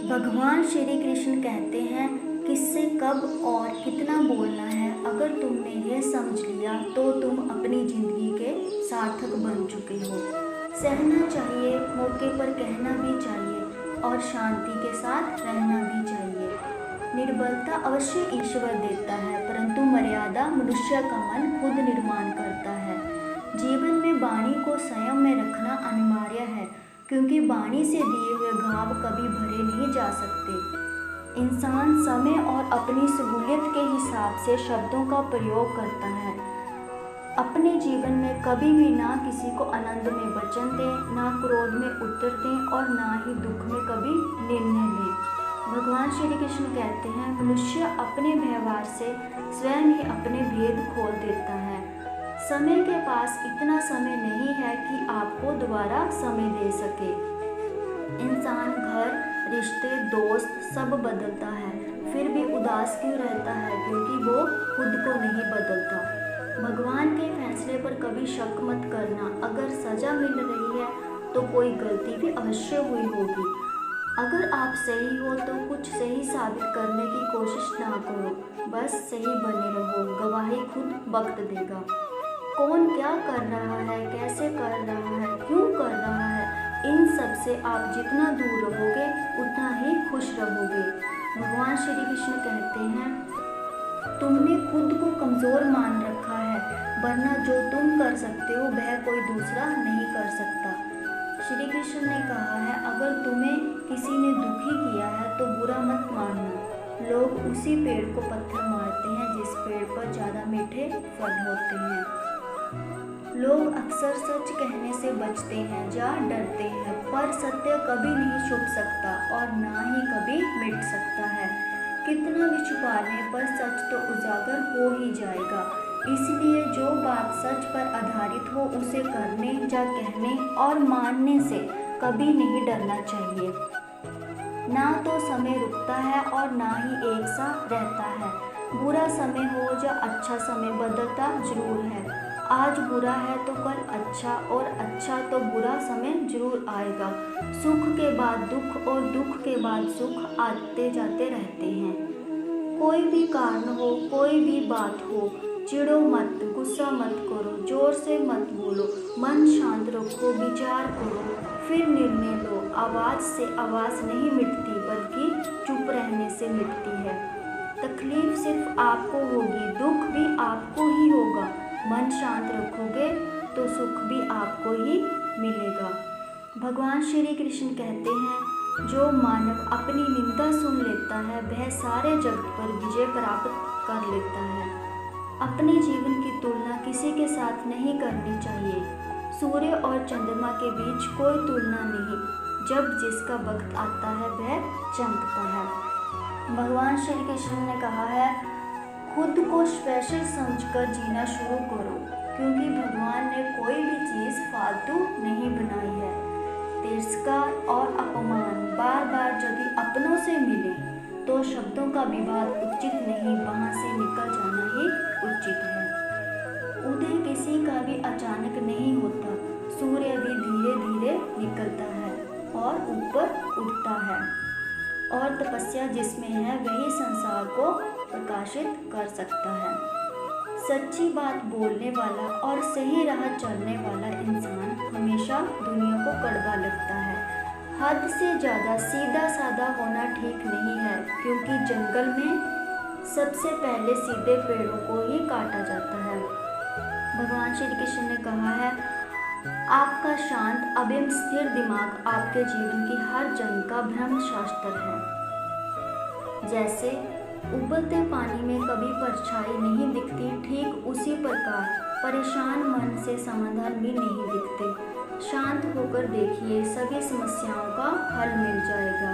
भगवान श्री कृष्ण कहते हैं, किससे कब और कितना बोलना है। अगर तुमने यह समझ लिया तो तुम अपनी जिंदगी के सार्थक बन चुके हो। सहना चाहिए, मौके पर कहना भी चाहिए और शांति के साथ रहना भी चाहिए। निर्बलता अवश्य ईश्वर देता है, परंतु मर्यादा मनुष्य का मन खुद निर्माण करता है। जीवन में वाणी को संयम में रखना अनिवार्य है, क्योंकि वाणी से दिए हुए घाव कभी भरे नहीं जा सकते। इंसान समय और अपनी सहूलियत के हिसाब से शब्दों का प्रयोग करता है। अपने जीवन में कभी भी ना किसी को आनंद में वचन दें, ना क्रोध में उत्तर दें और ना ही दुख में कभी निर्णय लें। भगवान श्री कृष्ण कहते हैं, मनुष्य अपने व्यवहार से स्वयं ही अपने भेद खोल देता है। समय के पास इतना समय नहीं है कि आपको दोबारा समय दे सके। इंसान घर, रिश्ते, दोस्त सब बदलता है, फिर भी उदास क्यों रहता है? क्योंकि वो खुद को नहीं बदलता। भगवान के फैसले पर कभी शक मत करना। अगर सजा मिल रही है तो कोई गलती भी अवश्य हुई होगी। अगर आप सही हो तो कुछ सही साबित करने की कोशिश ना करो, बस सही बने रहो। गवाही खुद वक्त देगा। कौन क्या कर रहा है, कैसे कर रहा है, क्यों कर रहा है, इन सब से आप जितना दूर रहोगे उतना ही खुश रहोगे। भगवान श्री कृष्ण कहते हैं, तुमने खुद को कमज़ोर मान रखा है, वरना जो तुम कर सकते हो वह कोई दूसरा नहीं कर सकता। श्री कृष्ण ने कहा है, अगर तुम्हें किसी ने दुखी किया है तो बुरा मत मानना। लोग उसी पेड़ को पत्थर मारते हैं जिस पेड़ पर ज़्यादा मीठे फल होते हैं। लोग अक्सर सच कहने से बचते हैं या डरते हैं, पर सत्य कभी नहीं छुप सकता और ना ही कभी मिट सकता है। कितना भी छुपाने पर सच तो उजागर हो ही जाएगा। इसलिए जो बात सच पर आधारित हो उसे करने या कहने और मानने से कभी नहीं डरना चाहिए। ना तो समय रुकता है और ना ही एक सा रहता है। बुरा समय हो या अच्छा समय बदलता जरूर है। आज बुरा है तो कल अच्छा, और अच्छा तो बुरा समय जरूर आएगा। सुख के बाद दुख और दुख के बाद सुख आते जाते रहते हैं। कोई भी कारण हो, कोई भी बात हो, चिढ़ो मत, गुस्सा मत करो, जोर से मत बोलो, मन शांत रखो, विचार करो, फिर निर्णय लो। आवाज़ से आवाज़ नहीं मिटती, बल्कि चुप रहने से मिटती है। तकलीफ सिर्फ आपको होगी, दुख भी आपको ही होगा। मन शांत रखोगे तो सुख भी आपको ही मिलेगा। भगवान श्री कृष्ण कहते हैं, जो मानव अपनी निंदा सुन लेता है वह सारे जगत पर विजय प्राप्त कर लेता है। अपने जीवन की तुलना किसी के साथ नहीं करनी चाहिए। सूर्य और चंद्रमा के बीच कोई तुलना नहीं। जब जिसका वक्त आता है वह चमकता है। भगवान श्री कृष्ण ने कहा है, खुद को स्पेशल समझकर जीना शुरू करो, क्योंकि भगवान ने कोई भी चीज़ फालतू नहीं बनाई है। तिरस्कार और अपमान बार बार यदि अपनों से मिले तो शब्दों का विवाद उचित नहीं, वहाँ से निकल जाना ही उचित है। उदय किसी का भी अचानक नहीं होता। सूर्य भी धीरे धीरे निकलता है और ऊपर उठता है, और तपस्या जिसमें है वही संसार को प्रकाशित कर सकता है। सच्ची बात बोलने वाला और सही राह चलने वाला इंसान हमेशा दुनिया को कड़वा लगता है। हद से ज़्यादा सीधा साधा होना ठीक नहीं है, क्योंकि जंगल में सबसे पहले सीधे पेड़ों को ही काटा जाता है। भगवान श्री कृष्ण ने कहा है, आपका शांत अविम स्थिर दिमाग आपके जीवन की हर जंग का ब्रह्म शास्त्र है। जैसे उबलते पानी में कभी परछाई नहीं दिखती, ठीक उसी प्रकार परेशान मन से समाधान भी नहीं दिखते। शांत होकर देखिए, सभी समस्याओं का हल मिल जाएगा।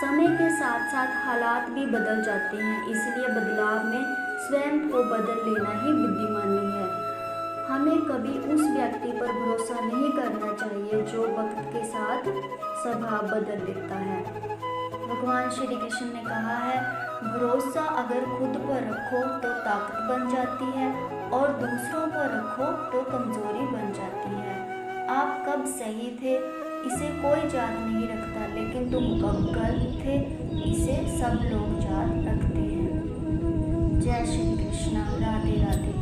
समय के साथ साथ हालात भी बदल जाते हैं, इसलिए बदलाव में स्वयं को बदल लेना ही बुद्धिमानी है। हमें कभी उस व्यक्ति पर भरोसा नहीं करना चाहिए जो वक्त के साथ स्वभाव बदल लेता है। भगवान श्री कृष्ण ने कहा है, भरोसा अगर खुद पर रखो तो ताकत बन जाती है और दूसरों पर रखो तो कमजोरी बन जाती है। आप कब सही थे इसे कोई याद नहीं रखता, लेकिन में तुम कब गलत थे, इसे सब लोग याद रखते हैं। जय श्री कृष्णा। राधे राधे।